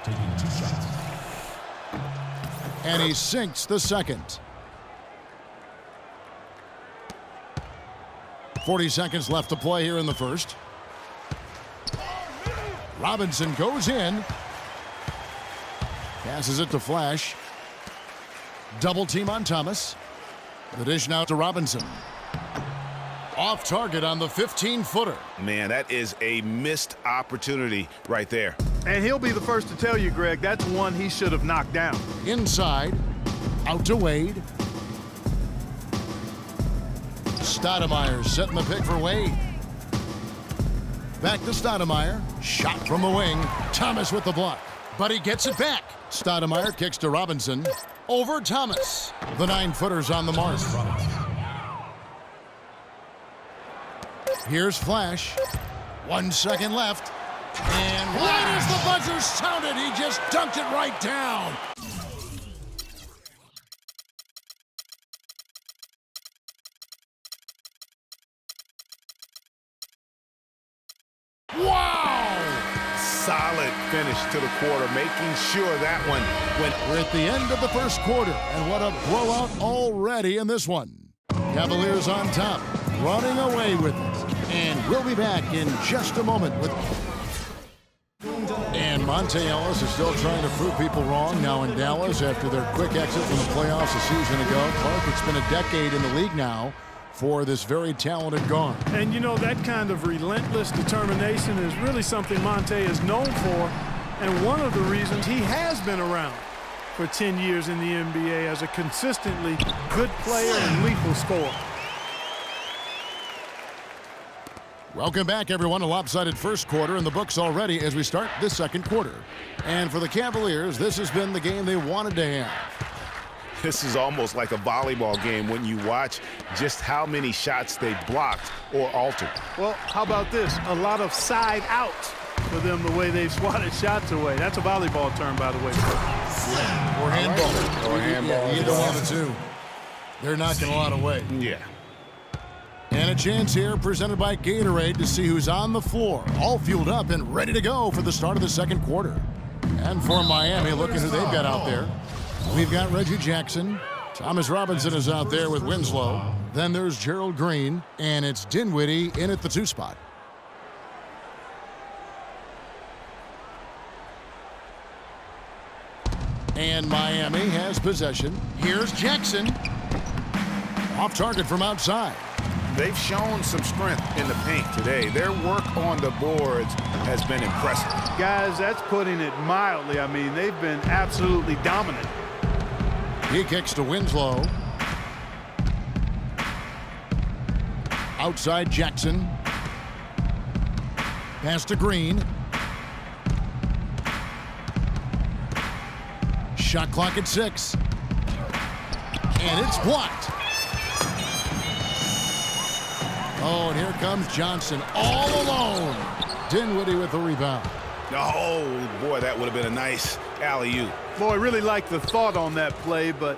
taking 2 shots. And he sinks the second. 40 seconds left to play here in the first. Robinson goes in. Passes it to Flash. Double team on Thomas. The dish now to Robinson. Off target on the 15-footer. Man, that is a missed opportunity right there. And he'll be the first to tell you, Greg, that's one he should have knocked down. Inside. Out to Wade. Stoudemire setting the pick for Wade. Back to Stoudemire. Shot from the wing. Thomas with the block. But he gets it back. Stoudemire kicks to Robinson. Over Thomas. The 9-footer's on the mark. Here's Flash. 1 second left. And right as the buzzer sounded, he just dunked it right down. Wow! Solid finish to the quarter, making sure that one went. We're at the end of the first quarter, and what a blowout already in this one. Cavaliers on top, running away with it. And we'll be back in just a moment with... And Monte Ellis is still trying to prove people wrong now in Dallas after their quick exit from the playoffs a season ago. Clark, it's been a decade in the league now for this very talented guard. And you know, that kind of relentless determination is really something Monte is known for, and one of the reasons he has been around for 10 years in the NBA as a consistently good player and lethal scorer. Welcome back, everyone. A lopsided first quarter in the books already as we start this second quarter. And for the Cavaliers, this has been the game they wanted to have. This is almost like a volleyball game when you watch just how many shots they blocked or altered. Well, how about this? A lot of side outs for them the way they've swatted shots away. That's a volleyball term, by the way. Yeah. Or handball. Or handball. Yeah, either one of the two. They're knocking a lot away. Yeah. And a chance here presented by Gatorade to see who's on the floor, all fueled up and ready to go for the start of the second quarter. And for Miami, looking who they've got out there. We've got Reggie Jackson. Thomas Robinson is out there with Winslow. Then there's Gerald Green, and it's Dinwiddie in at the 2 spot. And Miami has possession. Here's Jackson. Off target from outside. They've shown some strength in the paint today. Their work on the boards has been impressive. Guys, that's putting it mildly. I mean, they've been absolutely dominant. He kicks to Winslow. Outside Jackson. Pass to Green. Shot clock at 6. And it's blocked. Oh, and here comes Johnson all alone. Dinwiddie with the rebound. Oh, boy, that would have been a nice alley-oop. Boy, really liked the thought on that play, but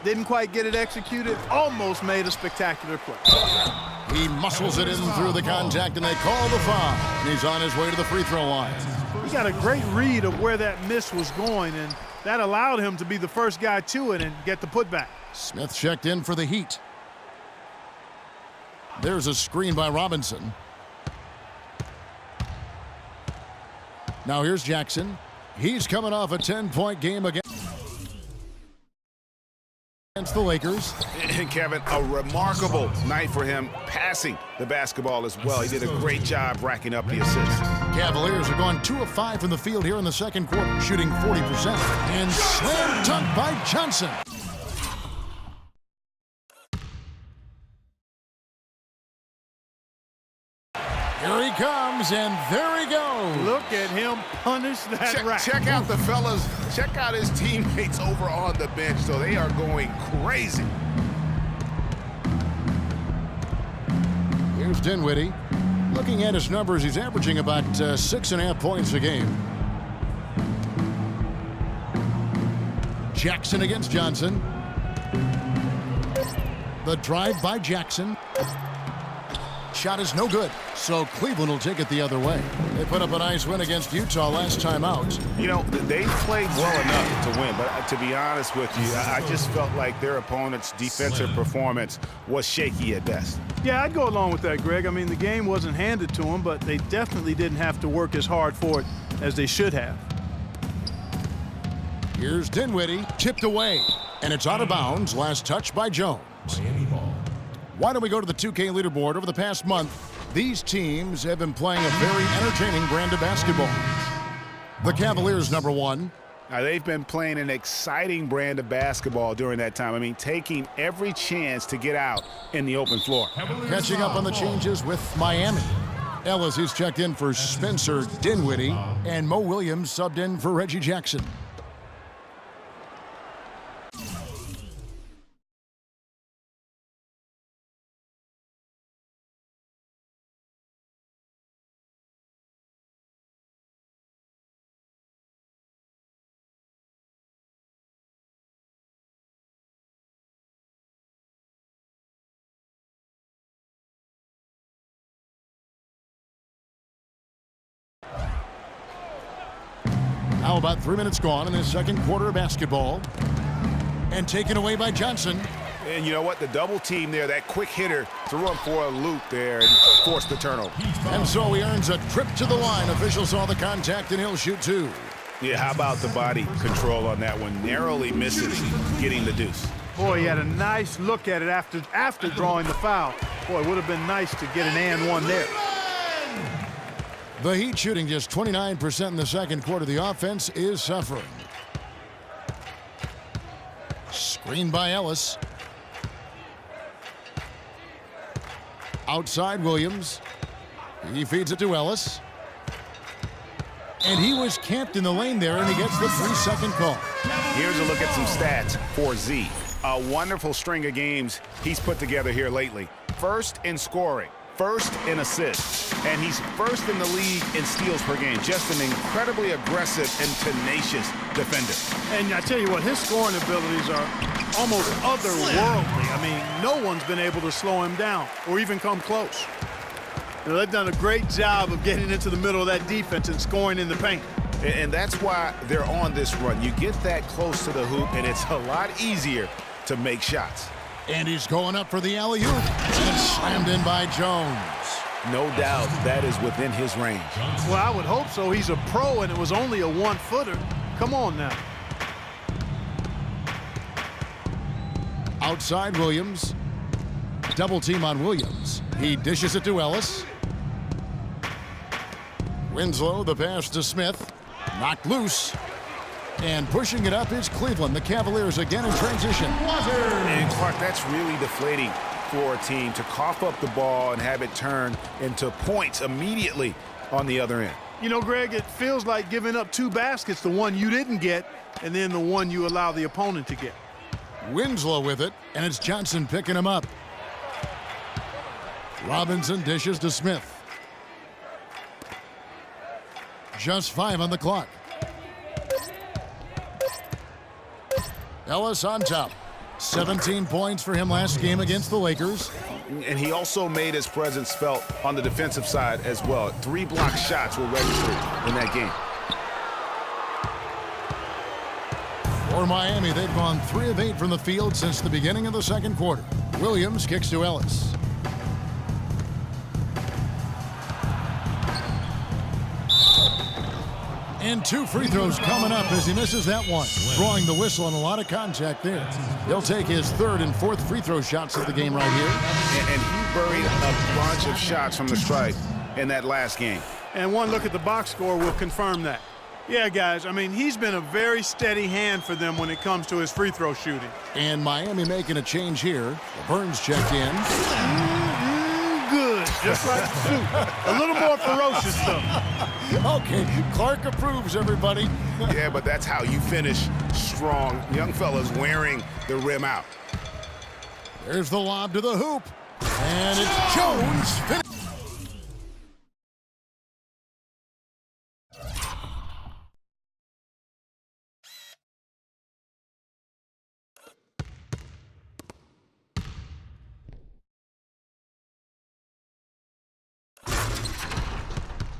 didn't quite get it executed. Almost made a spectacular play. He muscles it in through the contact, and they call the foul. And he's on his way to the free throw line. He got a great read of where that miss was going, and that allowed him to be the first guy to it and get the putback. Smith checked in for the Heat. There's a screen by Robinson. Now here's Jackson. He's coming off a 10-point game against the Lakers. And Kevin, a remarkable night for him passing the basketball as well. He did a great job racking up the assists. Cavaliers are going 2 of 5 from the field here in the second quarter, shooting 40%. And slam dunk by Johnson. Here he comes, and there he goes. Look at him punish that rack. Check out the fellas. Check out his teammates over on the bench. So they are going crazy. Here's Dinwiddie. Looking at his numbers, he's averaging about 6.5 points a game. Jackson against Johnson. The drive by Jackson. shot is no good. So Cleveland will take it the other way. They put up a nice win against Utah last time out. You know, they played well enough to win, but to be honest with you, I just felt like their opponent's defensive performance was shaky at best. Yeah, I'd go along with that, Greg. I mean, the game wasn't handed to them, but they definitely didn't have to work as hard for it as they should have. Here's Dinwiddie, tipped away, and it's out of bounds. Last touch by Jones. Why don't we go to the 2K leaderboard? Over the past month, these teams have been playing a very entertaining brand of basketball. The Cavaliers, number 1. Now, they've been playing an exciting brand of basketball during that time. I mean, taking every chance to get out in the open floor. Catching up on the changes with Miami. Ellis, who's checked in for Spencer Dinwiddie, and Mo Williams subbed in for Reggie Jackson. Now about 3 minutes gone in the second quarter of basketball. And taken away by Johnson. And you know what? The double team there, that quick hitter threw him for a loop there and forced the turnover. And so he earns a trip to the line. Officials saw the contact and he'll shoot 2. Yeah, how about the body control on that one? Narrowly misses getting the deuce. Boy, he had a nice look at it after drawing the foul. Boy, it would have been nice to get an and one there. The Heat shooting just 29% in the second quarter. The offense is suffering. Screen by Ellis. Outside Williams. He feeds it to Ellis. And he was camped in the lane there, and he gets the 3-second call. Here's a look at some stats for Z. A wonderful string of games he's put together here lately. First in scoring. First in assists, and he's first in the league in steals per game. Just an incredibly aggressive and tenacious defender. And I tell you what, his scoring abilities are almost otherworldly. I mean, no one's been able to slow him down or even come close. You know, they've done a great job of getting into the middle of that defense and scoring in the paint. And that's why they're on this run. You get that close to the hoop, and it's a lot easier to make shots. And he's going up for the alley-oop. And it's slammed in by Jones. No doubt that is within his range. Well, I would hope so. He's a pro, and it was only a 1-footer. Come on now. Outside Williams. Double team on Williams. He dishes it to Ellis. Winslow, the pass to Smith. Knocked loose. And pushing it up is Cleveland. The Cavaliers again in transition. And Clark, that's really deflating for a team to cough up the ball and have it turn into points immediately on the other end. You know, Greg, it feels like giving up 2 baskets, the one you didn't get, and then the one you allow the opponent to get. Winslow with it, and it's Johnson picking him up. Robinson dishes to Smith. Just 5 on the clock. Ellis on top. 17 points for him last game against the Lakers. And he also made his presence felt on the defensive side as well. 3 block shots were registered in that game. For Miami, they've gone 3 of 8 from the field since the beginning of the second quarter. Williams kicks to Ellis. And 2 free throws coming up as he misses that one. Drawing the whistle and a lot of contact there. He'll take his 3rd and 4th free throw shots of the game right here. And he buried a bunch of shots from the stripe in that last game. And one look at the box score will confirm that. Yeah, guys, I mean, he's been a very steady hand for them when it comes to his free throw shooting. And Miami making a change here. Burns checked in. Good, just like soup. A little more ferocious, though. Okay, Clark approves, everybody. Yeah, but that's how you finish strong. Young fella's wearing the rim out. There's the lob to the hoop. And it's Jones.